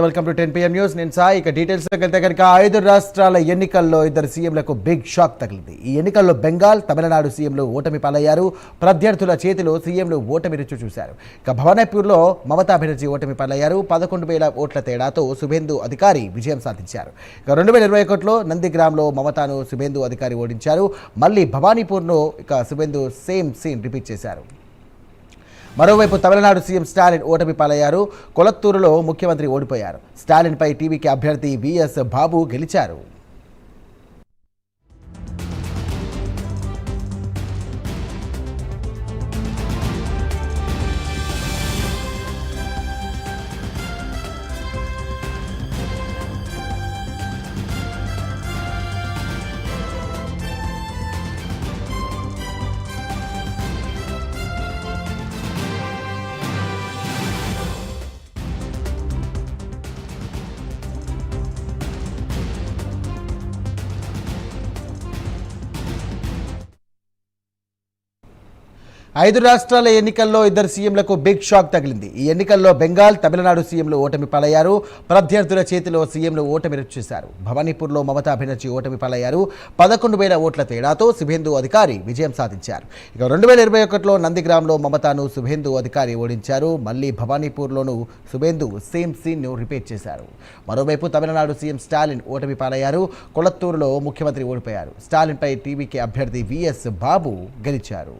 Welcome to 10 PM news. నేను సాయి. ఇక డీటెయిల్స్లోకి వెళ్తే కనుక 5 రాష్ట్రాల ఎన్నికల్లో ఇద్దరు సీఎంలకు బిగ్ షాక్ తగిలింది. ఈ ఎన్నికల్లో బెంగాల్, తమిళనాడు సీఎంలు ఓటమి పాలయ్యారు. ప్రత్యర్థుల చేతిలో సీఎంలు ఓటమి రుచి చూశారు. ఇక భువనేశ్వర్లో మమతా బెనర్జీ ఓటమి పాలయ్యారు. 11,000 ఓట్ల తేడాతో శుభేందు అధికారి విజయం సాధించారు. ఇక 2021లో నందిగ్రామ్లో మమతాను శుభేందు అధికారి ఓడించారు. మళ్ళీ భవానీపూర్ను ఇక శుభేందు సేమ్ సీన్ రిపీట్ చేశారు. మరోవైపు తమిళనాడు సీఎం స్టాలిన్ ఓటమి పాలయ్యారు. కొలత్తూరులో ముఖ్యమంత్రి ఓడిపోయారు. స్టాలిన్పై టీవీకి అభ్యర్థి విఎస్ బాబు గెలిచారు. 5 రాష్ట్రాల ఎన్నికల్లో ఇద్దరు సీఎంలకు బిగ్ షాక్ తగిలింది. ఈ ఎన్నికల్లో బెంగాల్, తమిళనాడు సీఎంలు ఓటమి పాలయ్యారు. ప్రత్యర్థుల చేతిలో సీఎంలు ఓటమి రుచి చూశారు. భవానీపూర్లో మమతా బెనర్జీ ఓటమి పాలయ్యారు. 11,000 ఓట్ల తేడాతో శుభేందు అధికారి విజయం సాధించారు. ఇక 2021లో నందిగ్రామ్లో మమతాను శుభేందు అధికారి ఓడించారు. మళ్ళీ భవానీపూర్లోనూ శుభేందు సేమ్ సీన్ను రిపీట్ చేశారు. మరోవైపు తమిళనాడు సీఎం స్టాలిన్ ఓటమి పాలయ్యారు. కొలత్తూరులో ముఖ్యమంత్రి ఓడిపోయారు. స్టాలిన్పై టీవీకి అభ్యర్థి విఎస్ బాబు గెలిచారు.